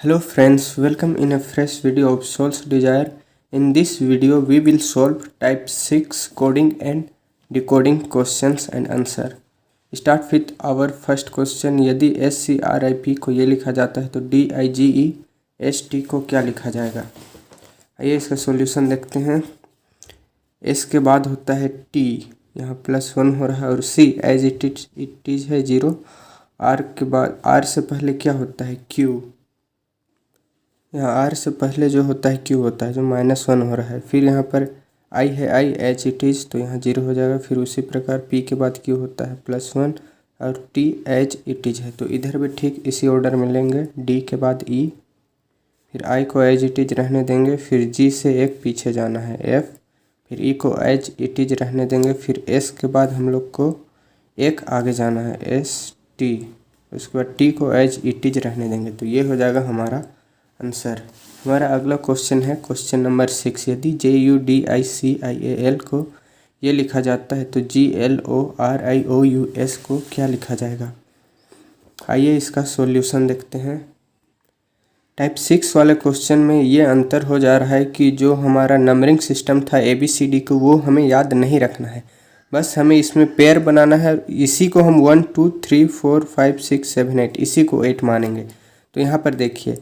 Hello friends, welcome in a fresh video of Soul's Desire. In this video, we will solve type 6 coding and decoding questions and answer. Start with our first question. यदि SCRIP को ये लिखा जाता है तो DIGEST को क्या लिखा जाएगा? आइए इसका सॉल्यूशन देखते हैं। S के बाद होता है T, यहाँ +1 हो रहा है, और C एज इट इज है 0। R के बाद R से पहले क्या होता है? Q, यहाँ R से पहले जो होता है Q होता है, जो -1 हो रहा है। फिर यहाँ पर I है, I एच इट इज़, तो यहाँ 0 हो जाएगा। फिर उसी प्रकार P के बाद Q होता है +1 और T एच इट इज़ है, तो इधर भी ठीक इसी ऑर्डर में लेंगे। D के बाद E, फिर I को एज इट इज़ रहने देंगे। फिर G से एक पीछे जाना है F, फिर E को एज इट इज़ रहने देंगे। फिर S के बाद हम लोग को एक आगे जाना है ST, उसके बाद T को एज इट इज़ रहने देंगे। तो ये हो जाएगा हमारा आंसर। हमारा अगला क्वेश्चन है क्वेश्चन नंबर 6। यदि JUDICIAL को ये लिखा जाता है तो GLORIOUS को क्या लिखा जाएगा? आइए इसका सॉल्यूशन देखते हैं। टाइप 6 वाले क्वेश्चन में ये अंतर हो जा रहा है कि जो हमारा नंबरिंग सिस्टम था ABCD को, वो हमें याद नहीं रखना है, बस हमें इसमें पेयर बनाना है। इसी को हम 1 2 3 4 5 6 7 8 इसी को 8 मानेंगे। तो यहाँ पर देखिए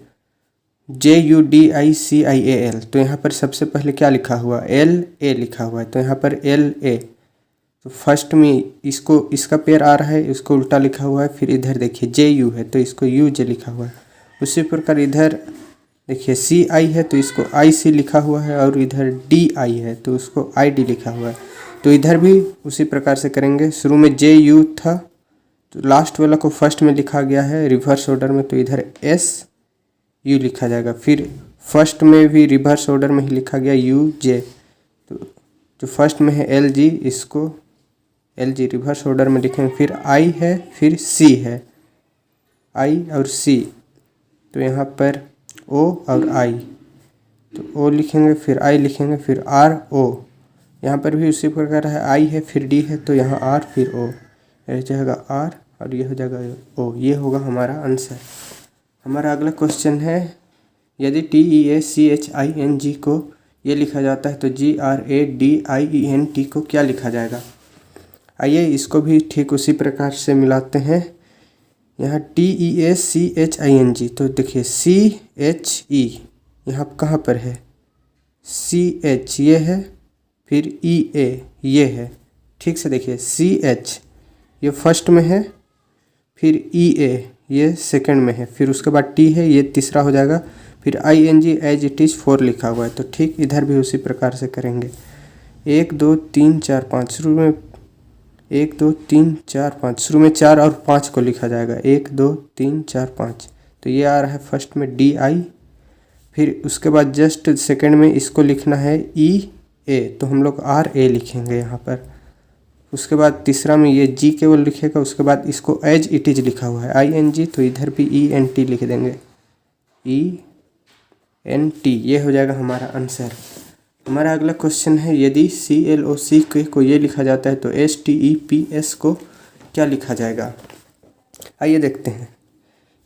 JUDICIAL, तो यहाँ पर सबसे पहले क्या लिखा हुआ? LA लिखा हुआ है, तो यहाँ पर LA, तो फर्स्ट में इसको इसका पेयर आ रहा है, इसको उल्टा लिखा हुआ है। फिर इधर देखिए JU है, तो इसको UJ लिखा हुआ है। उसी प्रकार इधर देखिए CI है, तो इसको IC लिखा हुआ है, और इधर DI है तो उसको ID लिखा हुआ है। तो इधर भी उसी प्रकार से करेंगे। शुरू में JU था, तो लास्ट वाला को फर्स्ट में लिखा गया है रिवर्स ऑर्डर में, तो इधर SU लिखा जाएगा। फिर फर्स्ट में भी रिवर्स ऑर्डर में ही लिखा गया UJ, तो जो फर्स्ट में है LG, इसको LG रिवर्स ऑर्डर में लिखेंगे। फिर I है, फिर C है, I और C, तो यहाँ पर O और I, तो O लिखेंगे, फिर I लिखेंगे, फिर R O। यहाँ पर भी उसी प्रकार है, I है, फिर D है, तो यहाँ R फिर O, यह जाएगा R और ये हो जाएगा O। ये होगा हमारा आंसर। हमारा अगला क्वेश्चन है, यदि TEACHING को ये लिखा जाता है तो GRADIENT को क्या लिखा जाएगा? आइए इसको भी ठीक उसी प्रकार से मिलाते हैं। यहाँ TEACHING, तो देखिए CHE यहाँ कहाँ पर है? CH ये है, फिर EA ये है। ठीक से देखिए, CH ये फर्स्ट में है, फिर EA ये सेकंड में है, फिर उसके बाद T है, ये तीसरा हो जाएगा। फिर ING एज इट इज़ 4 लिखा हुआ है, तो ठीक इधर भी उसी प्रकार से करेंगे। 1 2 3 4 5, शुरू में 1 2 3 4 5, शुरू में 4 और 5 को लिखा जाएगा 1 2 3 4 5, तो ये आ रहा है फर्स्ट में DI। फिर उसके बाद जस्ट सेकंड में इसको लिखना है EA, तो हम लोग RA लिखेंगे यहाँ पर। उसके बाद तीसरा में ये G केवल लिखेगा, उसके बाद इसको एज इट इज़ लिखा हुआ है ING, तो इधर भी ENT लिख देंगे, ENT। ये हो जाएगा हमारा आंसर। हमारा अगला क्वेश्चन है, यदि CLOC को ये लिखा जाता है तो STEPS को क्या लिखा जाएगा? आइए देखते हैं।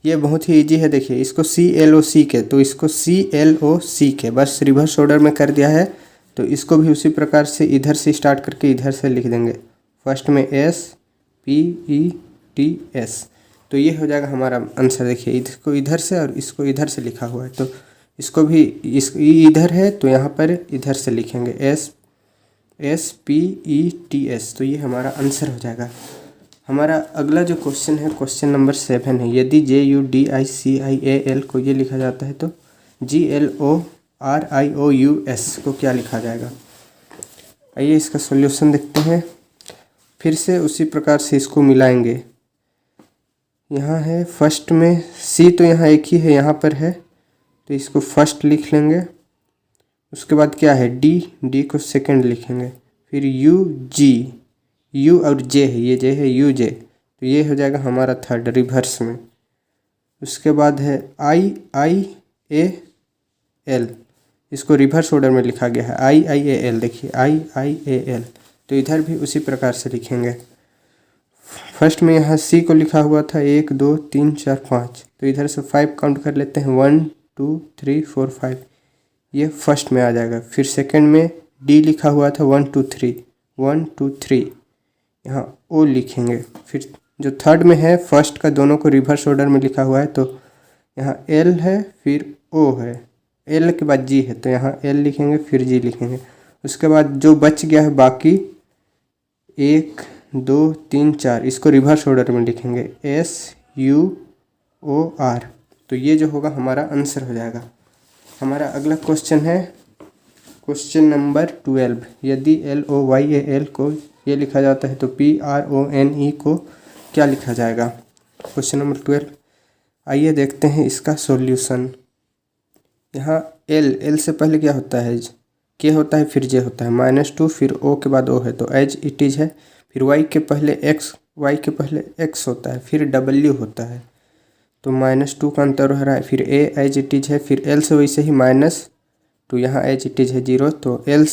ये बहुत ही इजी है। देखिए इसको CLOC के, तो इसको CLOC के बस रिवर्स ऑर्डर में कर दिया है, तो इसको भी उसी प्रकार से इधर से स्टार्ट करके इधर से लिख देंगे। फर्स्ट में SPETS, तो ये हो जाएगा हमारा आंसर। देखिए इसको इधर से और इसको इधर से लिखा हुआ है, तो इसको भी इधर है, तो यहाँ पर इधर से लिखेंगे SPETS, तो ये हमारा आंसर हो जाएगा। हमारा अगला जो क्वेश्चन है क्वेश्चन नंबर 7 है, यदि JUDICIAL को ये लिखा जाता है तो GLORIOUS को क्या लिखा जाएगा? आइए इसका सॉल्यूशन देखते हैं। फिर से उसी प्रकार से इसको मिलाएंगे। यहाँ है फर्स्ट में C, तो यहाँ एक ही है, यहाँ पर है, तो इसको फर्स्ट लिख लेंगे। उसके बाद क्या है D को सेकंड लिखेंगे। फिर UG, U और J है, ये J है UJ, तो ये हो जाएगा हमारा थर्ड रिवर्स में। उसके बाद है IIAL, इसको रिवर्स ऑर्डर में लिखा गया है IIAL, देखिए IIAL, तो इधर भी उसी प्रकार से लिखेंगे। फर्स्ट में यहाँ C को लिखा हुआ था 1 2 3 4 5, तो इधर से 5 काउंट कर लेते हैं, 1 2 3 4 5, ये फर्स्ट में आ जाएगा। फिर सेकंड में डी लिखा हुआ था 1 2 3, 1 2 3, यहाँ ओ लिखेंगे। फिर जो थर्ड में है फर्स्ट का दोनों को रिवर्स ऑर्डर में लिखा हुआ है, तो यहाँ एल है फिर ओ है, एल के बाद जी है तो यहाँ एल लिखेंगे फिर जी लिखेंगे। उसके बाद जो बच गया है बाकी 1 2 3 4, इसको रिवर्स ऑर्डर में लिखेंगे, एस यू ओ आर। तो ये जो होगा हमारा आंसर हो जाएगा। हमारा अगला क्वेश्चन है क्वेश्चन नंबर 12। यदि LOYAL को ये लिखा जाता है तो PRONE को क्या लिखा जाएगा? Question number 12। आइए देखते हैं इसका सॉल्यूशन। यहाँ एल से पहले क्या होता है? के होता है फिर जे होता है, -2 फिर ओ के बाद ओ है तो एज इट इज है। फिर वाई के पहले एक्स होता है, फिर डब्ल्यू होता है तो -2 का अंतर हो रहा है। फिर ए एज इट इज है, फिर एल से वैसे ही -2, यहाँ एज इट इज है 0, तो एल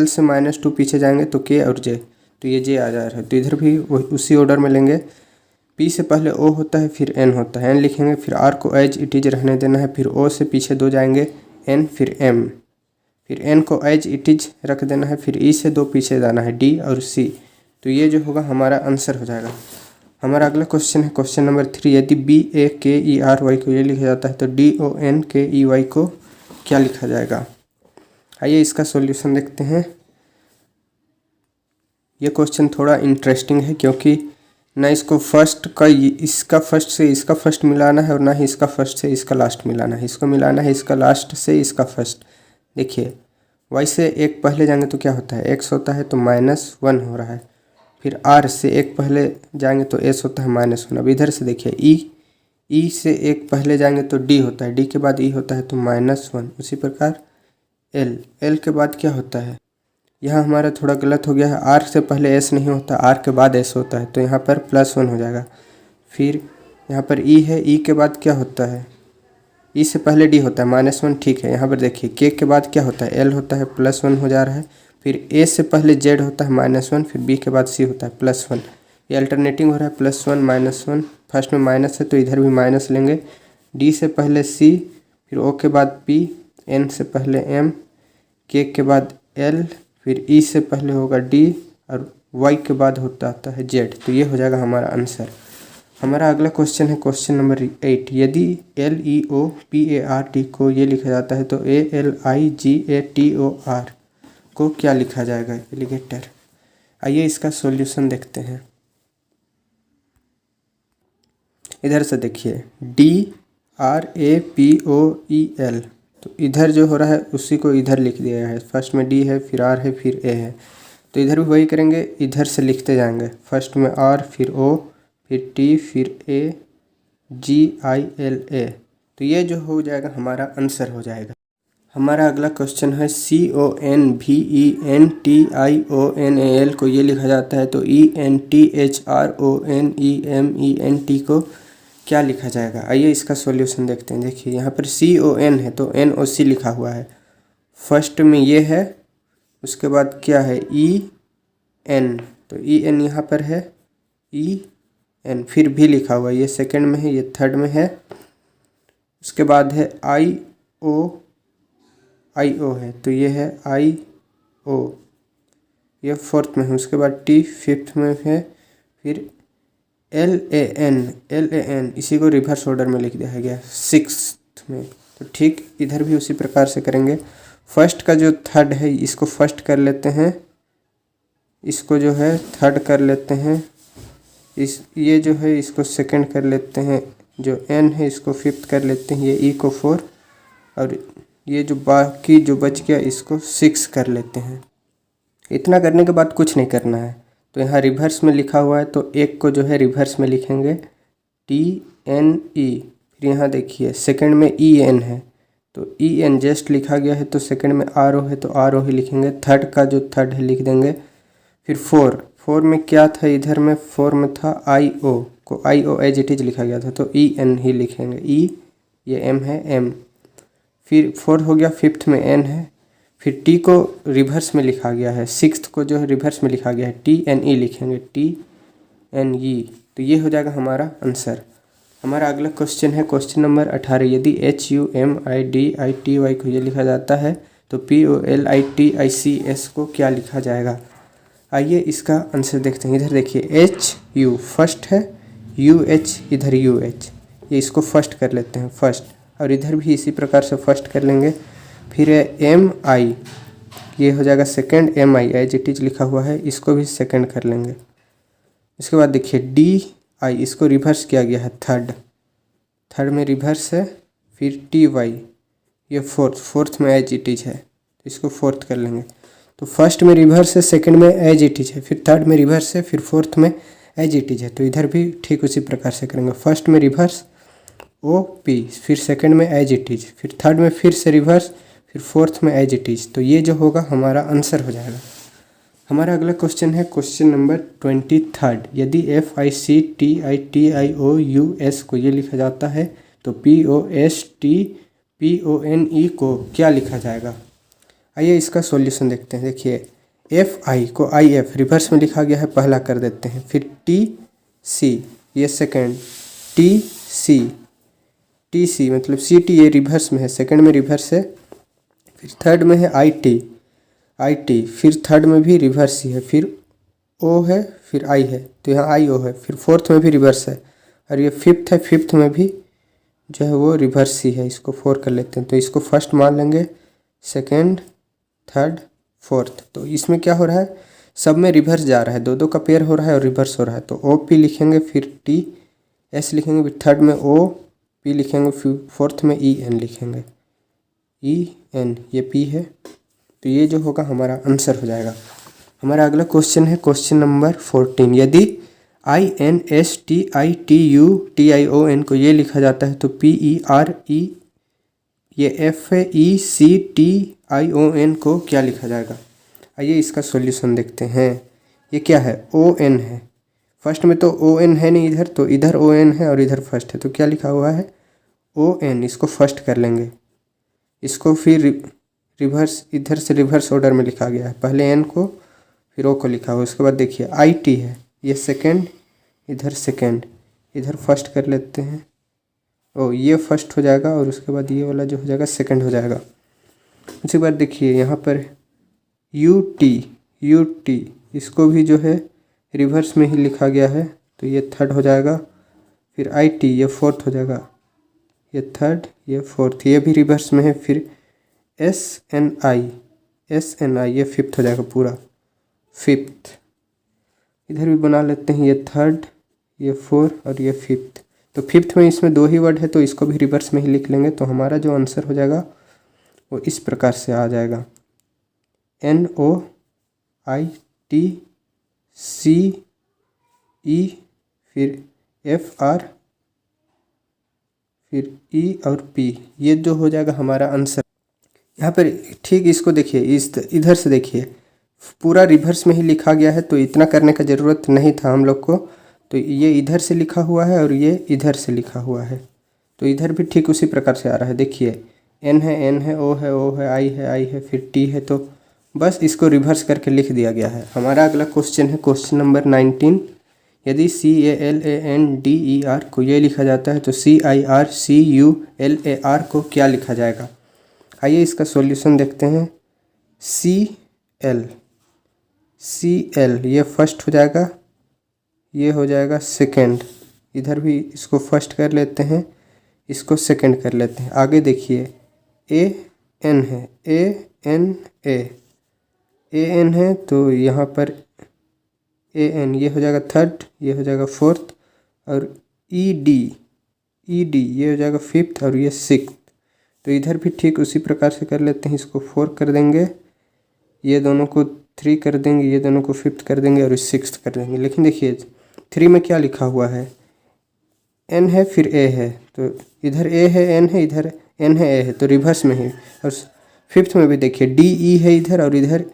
से -2 पीछे जाएंगे तो के और जे, तो ये जे आ जा रहा है तो इधर भी उसी ऑर्डर में लेंगे। पी से पहले ओ होता है फिर एन होता है, एन लिखेंगे। फिर आर को एज इट इज रहने देना है, फिर ओ से पीछे 2 जाएंगे एन फिर एम, फिर एन को एज इट इज रख देना है। फिर ई से 2 पीछे जाना है डी और सी, तो ये जो होगा हमारा आंसर हो जाएगा। हमारा अगला क्वेश्चन है क्वेश्चन नंबर 3। यदि BAKERY को ये लिखा जाता है तो DONKEY को क्या लिखा जाएगा? आइए इसका सॉल्यूशन देखते हैं। ये क्वेश्चन थोड़ा इंटरेस्टिंग है क्योंकि ना इसको इसका फर्स्ट से इसका फर्स्ट मिलाना है और ना ही इसका फर्स्ट से इसका लास्ट मिलाना है, इसको मिलाना है इसका लास्ट से इसका फर्स्ट। देखिए वाई से एक पहले जाएंगे तो क्या होता है? एक्स होता है तो -1 हो रहा है। फिर आर से एक पहले जाएंगे तो एस होता है -1। अब इधर से देखिए ई से एक पहले जाएंगे तो डी होता है, डी के बाद ई होता है तो -1। उसी प्रकार एल के बाद क्या होता है? यहाँ हमारा थोड़ा गलत हो गया है, आर से पहले एस नहीं होता, आर के बाद एस होता है तो यहाँ पर +1 हो जाएगा। फिर यहाँ पर ई है, ई के बाद क्या होता है? ई से पहले डी होता है -1, ठीक है। यहाँ पर देखिए के बाद क्या होता है? एल होता है +1 हो जा रहा है। फिर ए से पहले जेड होता है -1, फिर बी के बाद सी होता है +1। ये अल्टरनेटिंग हो रहा है +1 -1, फर्स्ट में माइनस है तो इधर भी माइनस लेंगे। डी से पहले सी, फिर ओ के बाद पी, एन से पहले एम, के बाद एल, फिर ई से पहले होगा डी और वाई के बाद होता आता है जेड, तो ये हो जाएगा हमारा आंसर। हमारा अगला क्वेश्चन है क्वेश्चन नंबर 8। यदि LEOPART को ये लिखा जाता है तो ALIGATOR को क्या लिखा जाएगा? एलिगेटर। आइए इसका सॉल्यूशन देखते हैं। इधर से देखिए DRAPOEL, तो इधर जो हो रहा है उसी को इधर लिख दिया है। फर्स्ट में डी है फिर आर है फिर ए है, तो इधर भी वही करेंगे, इधर से लिखते जाएंगे। फर्स्ट में आर फिर ओ फिर टी फिर AGILA, तो ये जो हो जाएगा हमारा आंसर हो जाएगा। हमारा अगला क्वेश्चन है CONVENTIONAL को ये लिखा जाता है तो ENTHRONEMENT को क्या लिखा जाएगा? आइए इसका सॉल्यूशन देखते हैं। देखिए यहाँ पर CON है तो NOC लिखा हुआ है, फर्स्ट में ये है, उसके बाद क्या है EN, तो EN यहाँ पर है, EN फिर भी लिखा हुआ है, ये सेकंड में है, ये थर्ड में है। उसके बाद है IO है तो ये है IO, ये फोर्थ में है। उसके बाद T फिफ्थ में है, फिर LAN इसी को रिवर्स ऑर्डर में लिख दिया गया सिक्स्थ में, तो ठीक इधर भी उसी प्रकार से करेंगे। फर्स्ट का जो थर्ड है इसको फर्स्ट कर लेते हैं, इसको जो है थर्ड कर लेते हैं, ये जो है इसको सेकंड कर लेते हैं, जो N है इसको फिफ्थ कर लेते हैं, ये E को 4 और ये जो बाकी जो बच गया इसको 6 कर लेते हैं। इतना करने के बाद कुछ नहीं करना है, तो यहाँ रिवर्स में लिखा हुआ है तो एक को जो है रिवर्स में लिखेंगे TNE। फिर यहाँ देखिए सेकंड में EN है तो EN जस्ट लिखा गया है तो सेकंड में RO है तो RO ही लिखेंगे। थर्ड का जो थर्ड है लिख देंगे। फिर 4 में क्या था? इधर में 4 में था IO, को IO एज इट इज लिखा गया था तो EN ही लिखेंगे, E ये M है M। फिर 4 हो गया, फिफ्थ में N है, फिर T को रिवर्स में लिखा गया है, सिक्स्थ को जो है रिवर्स में लिखा गया है TNE लिखेंगे TNE, तो ये हो जाएगा हमारा आंसर। हमारा अगला क्वेश्चन है क्वेश्चन नंबर 18। यदि HUMIDITY को ये लिखा जाता है तो POLITICS को क्या लिखा जाएगा। आइए इसका आंसर देखते हैं। इधर देखिए HU फर्स्ट है, UH इधर UH, ये इसको फर्स्ट कर लेते हैं फर्स्ट, और इधर भी इसी प्रकार से फर्स्ट कर लेंगे। फिर MI ये हो जाएगा second, MI as it is लिखा हुआ है, इसको भी सेकंड कर लेंगे। इसके बाद देखिए DI इसको रिवर्स किया गया है थर्ड में रिवर्स है। फिर TY ये फोर्थ में एज इट इज है, इसको फोर्थ कर लेंगे। तो फर्स्ट में रिवर्स है, सेकंड में एज इट इज है, फिर थर्ड में रिवर्स है, फिर फोर्थ में एज इट इज है। तो इधर भी ठीक उसी प्रकार से करेंगे। फर्स्ट में रिवर्स OP, फिर सेकंड में एज इट इज, फिर थर्ड में फिर से रिवर्स, फिर फोर्थ में एज इट इज। तो ये जो होगा हमारा आंसर हो जाएगा। हमारा अगला क्वेश्चन है क्वेश्चन नंबर 23। यदि FICTITIOUS को ये लिखा जाता है तो POSTPONE को क्या लिखा जाएगा। आइए इसका सॉल्यूशन देखते हैं। देखिए FI को IF रिवर्स में लिखा गया है, पहला कर देते हैं। फिर TC ये सेकंड, TC मतलब CT ये रिवर्स में है, सेकंड में रिवर्स है। फिर थर्ड में है IT, फिर थर्ड में भी रिवर्स ही है। फिर O है, फिर I है, तो यहाँ IO है। फिर फोर्थ में भी रिवर्स है, और ये फिफ्थ है, फिफ्थ में भी जो है वो रिवर्स ही है। इसको 4 कर लेते हैं। तो इसको फर्स्ट मान लेंगे, सेकंड, थर्ड, फोर्थ। तो इसमें क्या हो रहा है, सब में रिवर्स जा रहा है, दो का पेयर हो रहा है और रिवर्स हो रहा है। तो OP लिखेंगे, फिर TS लिखेंगे, फिर थर्ड में OP लिखेंगे, फिर फोर्थ में EN लिखेंगे, EN ये P है। तो ये जो होगा हमारा आंसर हो जाएगा। हमारा अगला क्वेश्चन है क्वेश्चन नंबर 14। यदि INSTITUTION को ये लिखा जाता है तो PERE ये FECTION को क्या लिखा जाएगा। आइए इसका सॉल्यूशन देखते हैं। ये क्या है, ON है। फर्स्ट में तो ON है नहीं इधर, तो इधर ON है और इधर फर्स्ट है, तो क्या लिखा हुआ है ON। इसको फर्स्ट कर लेंगे, इसको फिर रिवर्स, इधर से रिवर्स ऑर्डर में लिखा गया है। पहले N को फिर O को लिखा हुआ। उसके बाद देखिए IT है, ये सेकंड, इधर सेकंड, इधर फर्स्ट कर लेते हैं। ये फर्स्ट हो जाएगा, और उसके बाद ये वाला जो हो जाएगा सेकंड हो जाएगा। उसके बाद देखिए यहाँ पर UT इसको भी जो है रिवर्स में ही लिखा गया है, तो ये थर्ड हो जाएगा। फिर IT ये फोर्थ हो जाएगा, ये थर्ड, ये फोर्थ, ये भी रिवर्स में है। फिर SNI ये फिफ्थ हो जाएगा, पूरा फिफ्थ। इधर भी बना लेते हैं, ये थर्ड, ये फोर्थ और ये फिफ्थ। तो फिफ्थ में इसमें 2 ही वर्ड है, तो इसको भी रिवर्स में ही लिख लेंगे। तो हमारा जो आंसर हो जाएगा वो इस प्रकार से आ जाएगा, NOITCE फिर FR फिर E और P। ये जो हो जाएगा हमारा आंसर। यहाँ पर ठीक इसको देखिए, इधर से देखिए पूरा रिवर्स में ही लिखा गया है, तो इतना करने का ज़रूरत नहीं था हम लोग को। तो ये इधर से लिखा हुआ है और ये इधर से लिखा हुआ है, तो इधर भी ठीक उसी प्रकार से आ रहा है। देखिए N है, O है, I है, फिर T है। तो बस इसको रिवर्स करके लिख दिया गया है। हमारा अगला क्वेश्चन है क्वेश्चन नंबर 19। यदि CALANDER को ये लिखा जाता है तो CIRCULAR को क्या लिखा जाएगा। आइए इसका सॉल्यूशन देखते हैं। CL ये फर्स्ट हो जाएगा, ये हो जाएगा सेकंड। इधर भी इसको फर्स्ट कर लेते हैं, इसको सेकंड कर लेते हैं। आगे देखिए AN है, AN है, तो यहाँ पर AN ये हो जाएगा थर्ड, ये हो जाएगा फोर्थ, और ED ये हो जाएगा फिफ्थ, और ये सिक्स्थ। तो इधर भी ठीक उसी प्रकार से कर लेते हैं। इसको 4 कर देंगे, ये दोनों को 3 कर देंगे, ये दोनों को फिफ्थ कर देंगे, और सिक्स्थ कर देंगे। लेकिन देखिए 3 में क्या लिखा हुआ है, N है, फिर A है, तो इधर A है, N है, इधर N है, A है, तो रिवर्स में है। और फिफ्थ में भी देखिए DE है इधर, और इधर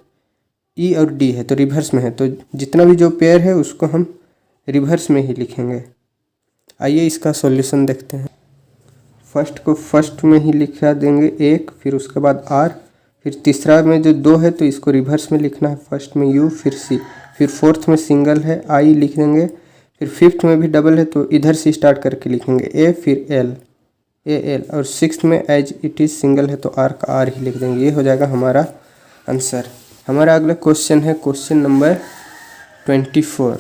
E और D है, तो रिवर्स में है। तो जितना भी जो पेयर है उसको हम रिवर्स में ही लिखेंगे। आइए इसका सॉल्यूशन देखते हैं। फर्स्ट को फर्स्ट में ही लिखा देंगे 1, फिर उसके बाद R, फिर तीसरा में जो 2 है तो इसको रिवर्स में लिखना है। फर्स्ट में U, फिर C, फिर फोर्थ में सिंगल है I लिख देंगे, फिर फिफ्थ में भी डबल है तो इधर से स्टार्ट करके लिखेंगे ए, फिर एल, ए एल, और सिक्स्थ में एज इट इज़ सिंगल है तो आर का आर ही लिख देंगे। ये हो जाएगा हमारा आंसर। हमारा अगला क्वेश्चन है क्वेश्चन नंबर 24।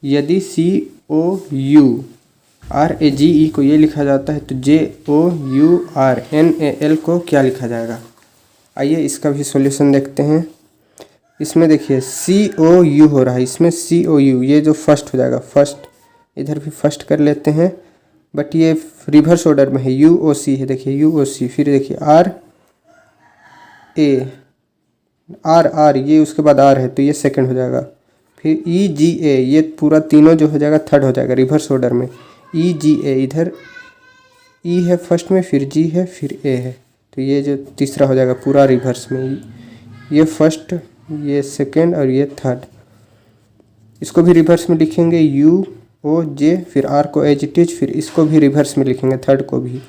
यदि COURAGE को ये लिखा जाता है तो JOURNAL को क्या लिखा जाएगा? आइए इसका भी सॉल्यूशन देखते हैं। इसमें देखिए COU हो रहा है, इसमें COU ये जो फर्स्ट हो जाएगा, फर्स्ट इधर भी फर्स्ट कर लेते हैं, बट ये रिवर्स ऑर्डर में है। UOC है, देखिए UOC, फिर देखिए RA ये उसके बाद R है तो ये सेकंड हो जाएगा। फिर EGA ये पूरा तीनों जो हो जाएगा थर्ड हो जाएगा रिवर्स ऑर्डर में। EGA इधर E है फर्स्ट में, फिर G है, फिर A है, तो ये जो तीसरा हो जाएगा पूरा रिवर्स में। ये फर्स्ट, ये सेकंड और ये थर्ड। इसको भी रिवर्स में लिखेंगे UOJ, फिर R को एज इट इज, फिर इसको भी रिवर्स में लिखेंगे थर्ड को भी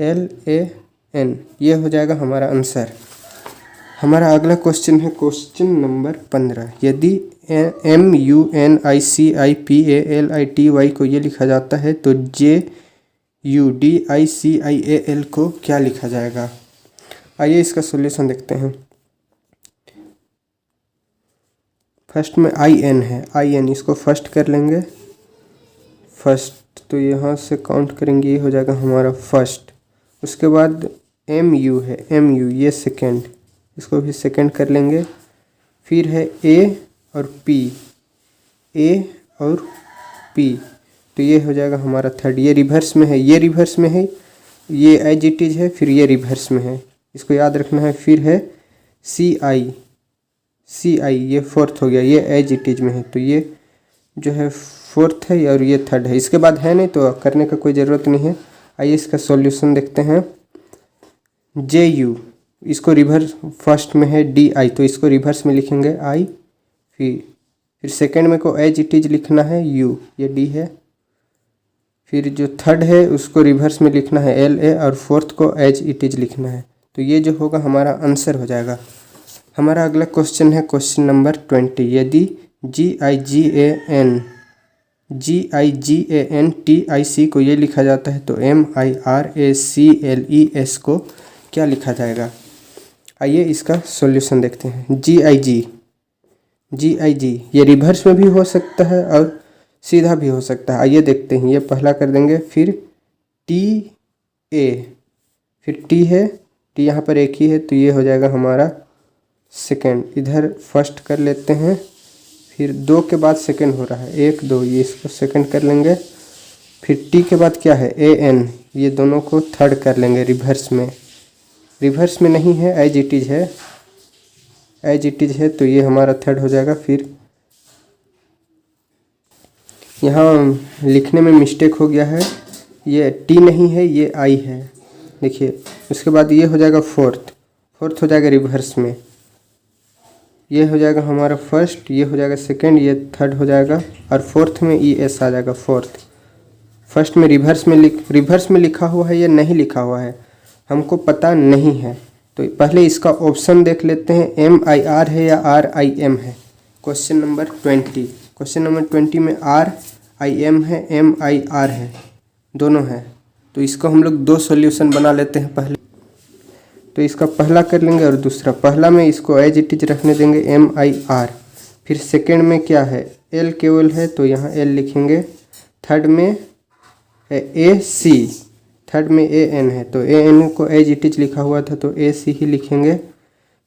LAN। ये हो जाएगा हमारा आंसर। हमारा अगला क्वेश्चन है क्वेश्चन नंबर 15। यदि MUNICIPALITY को ये लिखा जाता है तो JUDICIAL को क्या लिखा जाएगा? आइए इसका सॉल्यूशन देखते हैं। फर्स्ट में IN है, IN इसको फर्स्ट कर लेंगे, फर्स्ट तो यहाँ से काउंट करेंगे, ये हो जाएगा हमारा फर्स्ट। उसके बाद MU है, MU ये सेकंड, इसको भी सेकंड कर लेंगे। फिर है A और P, A और P, तो ये हो जाएगा हमारा थर्ड। ये रिवर्स में है, ये रिवर्स में है, ये एज इट इज है, फिर ये रिवर्स में है, इसको याद रखना है। फिर है CI ये फोर्थ हो गया, ये एज इट इज में है, तो ये जो है फोर्थ है और ये थर्ड है। इसके बाद है नहीं तो करने का कोई ज़रूरत नहीं है। आइए इसका सॉल्यूशन देखते हैं। JU इसको रिवर्स, फर्स्ट में है DI तो इसको रिवर्स में लिखेंगे I, फिर सेकंड में को एज इट इज लिखना है U, ये D है। फिर जो थर्ड है उसको रिवर्स में लिखना है LA और फोर्थ को एज इट इज लिखना है, तो ये जो होगा हमारा आंसर हो जाएगा। हमारा अगला क्वेश्चन है क्वेश्चन नंबर 20। यदि GIGANTIC को ये लिखा जाता है तो MIRACLES को क्या लिखा जाएगा? आइए इसका सॉल्यूशन देखते हैं। GIG ये रिवर्स में भी हो सकता है और सीधा भी हो सकता है। आइए देखते हैं। ये पहला कर देंगे, फिर TA, फिर T है, T यहाँ पर एक ही है तो ये हो जाएगा हमारा सेकंड। इधर फर्स्ट कर लेते हैं, फिर 2 के बाद सेकंड हो रहा है, 1 2, ये इसको सेकंड कर लेंगे। फिर T के बाद क्या है AN, ये दोनों को थर्ड कर लेंगे रिवर्स में। रिवर्स में नहीं है, एज इट इज है, एज इट इज है तो ये हमारा थर्ड हो जाएगा। फिर यहाँ लिखने में मिस्टेक हो गया है, ये T नहीं है, ये I है, देखिए। उसके बाद ये हो जाएगा फोर्थ हो जाएगा रिवर्स में, ये हो जाएगा हमारा फर्स्ट, ये हो जाएगा सेकंड, ये थर्ड हो जाएगा, और फोर्थ में ES आ जाएगा फोर्थ। फर्स्ट में रिवर्स में लिखा हुआ है या नहीं लिखा हुआ है हमको पता नहीं है, तो पहले इसका ऑप्शन देख लेते हैं, MIR है या RIM है। क्वेश्चन नंबर 20 में RIM है, MIR है, दोनों है, तो इसको हम लोग 2 सॉल्यूशन बना लेते हैं। पहले तो इसका पहला कर लेंगे और दूसरा, पहला में इसको एज इट इज रखने देंगे MIR। फिर सेकंड में क्या है L केवल है तो यहाँ L लिखेंगे। थर्ड में है AC, थर्ड में AN है तो AN को एज इट इज लिखा हुआ था तो AC ही लिखेंगे।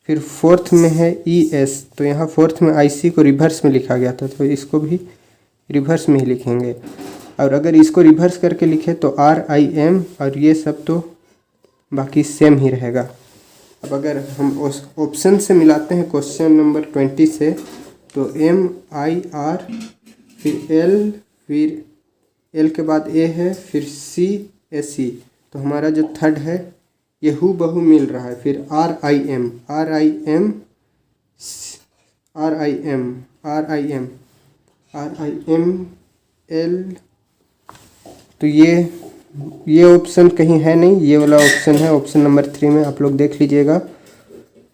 फिर फोर्थ में है ES तो यहाँ फोर्थ में IC को रिवर्स में लिखा गया था तो इसको भी रिवर्स में ही लिखेंगे। और अगर इसको रिवर्स करके लिखे तो RIM, और ये सब तो बाकी सेम ही रहेगा। अब अगर हम उस ऑप्शन से मिलाते हैं क्वेश्चन नंबर 20 से, तो MIR, फिर L, फिर L के बाद A है, फिर CAC, तो हमारा जो थर्ड है ये हूबहू मिल रहा है। फिर RIM L, तो ये ऑप्शन कहीं है नहीं, ये वाला ऑप्शन है ऑप्शन नंबर 3 में, आप लोग देख लीजिएगा।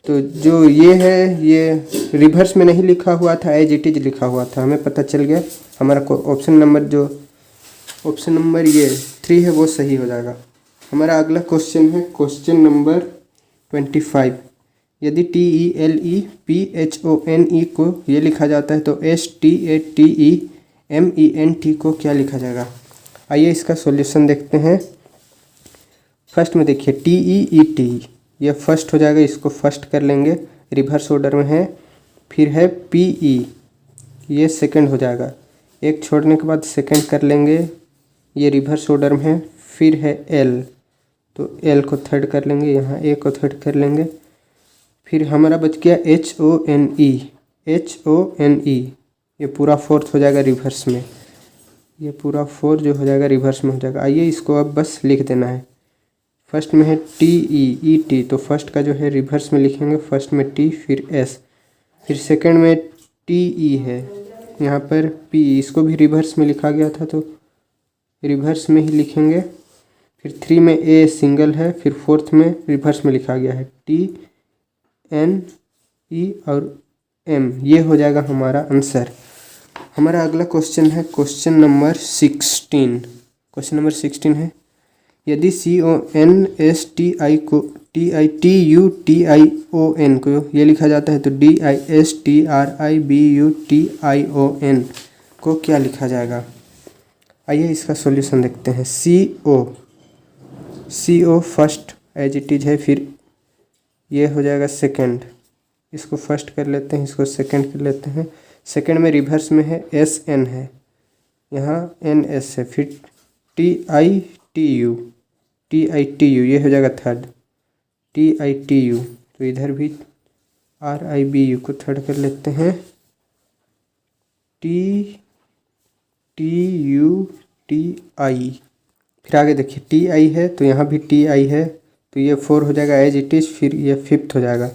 तो जो ये है ये रिवर्स में नहीं लिखा हुआ था, एज इट इज लिखा हुआ था, हमें पता चल गया हमारा ऑप्शन नंबर ये 3 है वो सही हो जाएगा। हमारा अगला क्वेश्चन है क्वेश्चन नंबर 25। यदि TELEPHONE को ये लिखा जाता है तो STATEMENT को क्या लिखा जाएगा। आइए इसका सॉल्यूशन देखते हैं। फर्स्ट में देखिए TEET ये फर्स्ट हो जाएगा, इसको फर्स्ट कर लेंगे, रिवर्स ऑर्डर में है। फिर है PE ये सेकंड हो जाएगा, एक छोड़ने के बाद सेकंड कर लेंगे, ये रिवर्स ऑर्डर में है। फिर है L तो L को थर्ड कर लेंगे, यहाँ A को थर्ड कर लेंगे। फिर हमारा बच गया HONE ये पूरा फोर्थ हो जाएगा रिवर्स में, ये पूरा 4 जो हो जाएगा रिवर्स में हो जाएगा। आइए इसको अब बस लिख देना है। फर्स्ट में है TEET तो फर्स्ट का जो है रिवर्स में लिखेंगे, फर्स्ट में T फिर S, फिर सेकंड में TE है, यहाँ पर PE इसको भी रिवर्स में लिखा गया था तो रिवर्स में ही लिखेंगे। फिर 3 में A सिंगल है, फिर फोर्थ में रिवर्स में लिखा गया है TNE और M, ये हो जाएगा हमारा आंसर। हमारा अगला क्वेश्चन है क्वेश्चन नंबर 16। क्वेश्चन नंबर 16 है यदि CONSTI को TITUTION को ये लिखा जाता है तो DISTRIBUTION को क्या लिखा जाएगा। आइए इसका सॉल्यूशन देखते हैं। CO first as it is है, फिर ये हो जाएगा सेकंड, इसको फर्स्ट कर लेते हैं, इसको सेकंड कर लेते हैं। सेकंड में रिवर्स में है SN है, यहाँ NS है, फिर TITU ये हो जाएगा थर्ड, TITU तो इधर भी RIBU को थर्ड कर लेते हैं, TUTI। फिर आगे देखिए TI है तो यहाँ भी TI है तो ये 4 हो जाएगा एज इट इज, फिर ये फिफ्थ हो जाएगा,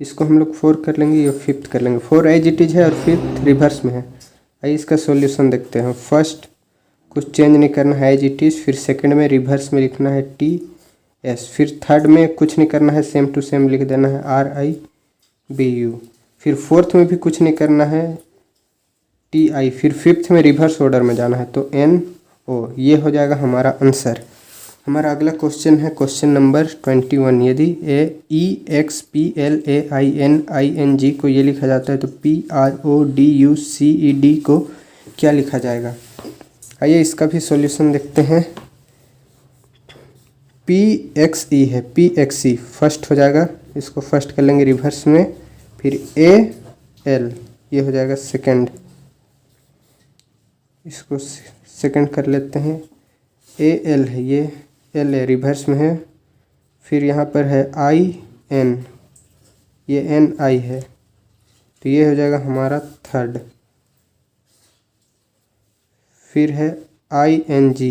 इसको हम लोग 4 कर लेंगे, ये फिफ्थ कर लेंगे। 4 एज इट इज है और फिफ्थ रिवर्स में है। आइए इसका सॉल्यूशन देखते हैं। फर्स्ट कुछ चेंज नहीं करना है एज इट इज, फिर सेकंड में रिवर्स में लिखना है TS, फिर थर्ड में कुछ नहीं करना है, सेम टू सेम लिख देना है RIBU, फिर फोर्थ में भी कुछ नहीं करना है TI, फिर फिफ्थ में रिवर्स ऑर्डर में जाना है तो NO, ये हो जाएगा हमारा आंसर। हमारा अगला क्वेश्चन है क्वेश्चन नंबर 21। यदि EXPLAINING को ये लिखा जाता है तो PRODUCED को क्या लिखा जाएगा। आइए इसका भी सॉल्यूशन देखते हैं। PXE है, PXE फर्स्ट हो जाएगा, इसको फर्स्ट कर लेंगे रिवर्स में, फिर AL ये हो जाएगा सेकंड, इसको सेकंड कर लेते हैं। AL है, ये L है रिवर्स में है, फिर यहाँ पर है IN ये NI है तो ये हो जाएगा हमारा थर्ड, फिर है ING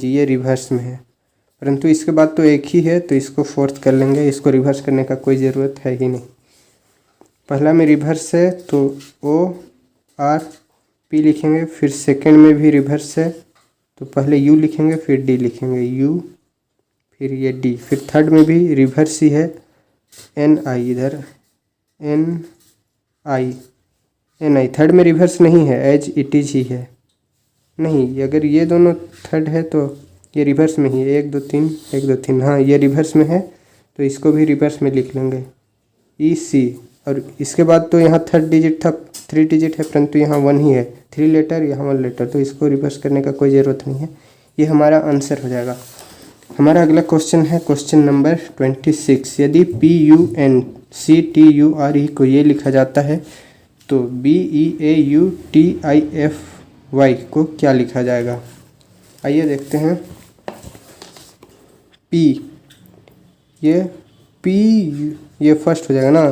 ये रिवर्स में है, परंतु इसके बाद तो एक ही है तो इसको फोर्थ कर लेंगे, इसको रिवर्स करने का कोई ज़रूरत है ही नहीं। पहला में रिवर्स है तो ORP लिखेंगे, फिर सेकंड में भी रिवर्स है तो पहले U लिखेंगे, फिर D लिखेंगे, U फिर ये D, फिर थर्ड में भी रिवर्स ही है NI, इधर NI थर्ड में रिवर्स नहीं है, एज इट इज ही है। नहीं, अगर ये दोनों थर्ड है तो ये रिवर्स में ही है, 1 2 3 1 2 3, हाँ ये रिवर्स में है तो इसको भी रिवर्स में लिख लेंगे EC, और इसके बाद तो यहाँ थर्ड डिजिट था, 3 डिजिट है, परंतु यहाँ 1 ही है, 3 लेटर यहाँ 1 लेटर, तो इसको रिवर्स करने का कोई ज़रूरत नहीं है, ये हमारा आंसर हो जाएगा। हमारा अगला क्वेश्चन है क्वेश्चन नंबर 26। यदि PUNCTURE को ये लिखा जाता है तो BEAUTIFY को क्या लिखा जाएगा। आइए देखते हैं। P ये फर्स्ट हो जाएगा ना,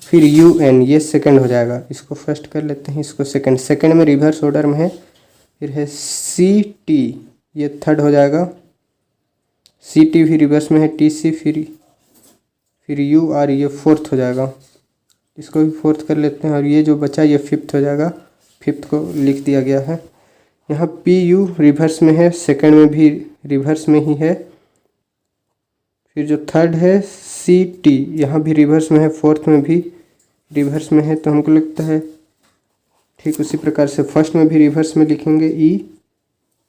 फिर UN ये सेकंड हो जाएगा, इसको फर्स्ट कर लेते हैं, इसको सेकंड में रिवर्स ऑर्डर में है, फिर है CT ये थर्ड हो जाएगा, CT भी रिवर्स में है, TC फिर UR ये फोर्थ हो जाएगा, इसको भी फोर्थ कर लेते हैं, और ये जो बचा ये फिफ्थ हो जाएगा, फिफ्थ को लिख दिया गया है। यहाँ PU रिवर्स में है, सेकंड में भी रिवर्स में ही है, फिर जो थर्ड है सी टी, यहाँ भी रिवर्स में है, फोर्थ में भी रिवर्स में है, तो हमको लगता है ठीक उसी प्रकार से फर्स्ट में भी रिवर्स में लिखेंगे ई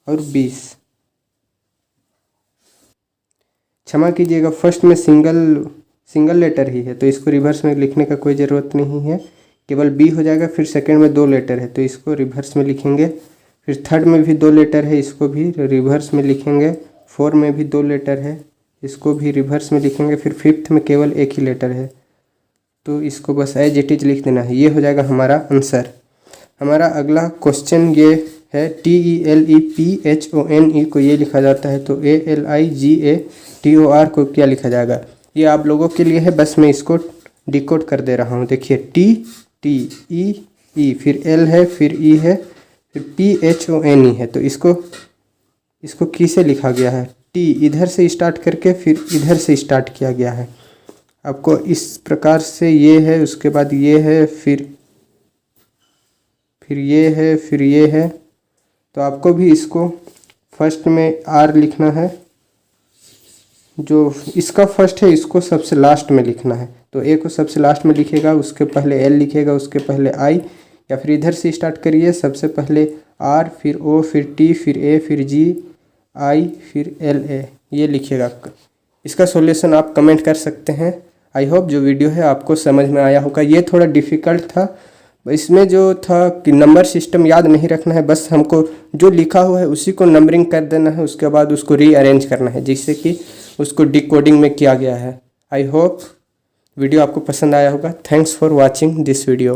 और 20। क्षमा कीजिएगा, फर्स्ट में सिंगल लेटर ही है तो इसको रिवर्स में लिखने का कोई ज़रूरत नहीं है, केवल बी हो जाएगा। फिर सेकंड में 2 लेटर है तो इसको रिवर्स में लिखेंगे। फिर थर्ड में भी 2 लेटर है, इसको भी रिवर्स में लिखेंगे। 4 में भी 2 लेटर है, इसको भी रिवर्स में लिखेंगे। फिर फिफ्थ में केवल एक ही लेटर है तो इसको बस एज इट इज लिख देना है। ये हो जाएगा हमारा आंसर। हमारा अगला क्वेश्चन ये है TELEPHONE को ये लिखा जाता है तो ALIGATOR को क्या लिखा जाएगा, ये आप लोगों के लिए है, बस मैं इसको डिकोड कर दे रहा हूँ। देखिए TTEE, फिर L है, फिर E है, फिर PHONE है, तो इसको किसे लिखा गया है, T इधर से स्टार्ट करके फिर इधर से स्टार्ट किया गया है। आपको इस प्रकार से ये है, उसके बाद ये है, फिर ये है, फिर ये है, तो आपको भी इसको फर्स्ट में R लिखना है, जो इसका फर्स्ट है इसको सबसे लास्ट में लिखना है। तो A को सबसे लास्ट में लिखेगा, उसके पहले L लिखेगा, उसके पहले I, या फिर इधर से स्टार्ट करिए, सबसे पहले R, फिर O, फिर T, फिर A, फिर G, I, फिर LA, ये लिखिएगा। इसका सॉल्यूशन आप कमेंट कर सकते हैं। आई होप जो वीडियो है आपको समझ में आया होगा। ये थोड़ा डिफ़िकल्ट था, इसमें जो था कि नंबर सिस्टम याद नहीं रखना है, बस हमको जो लिखा हुआ है उसी को नंबरिंग कर देना है, उसके बाद उसको रीअरेंज करना है जिससे कि उसको डिकोडिंग में किया गया है। आई होप वीडियो आपको पसंद आया होगा। Thanks for watching this video.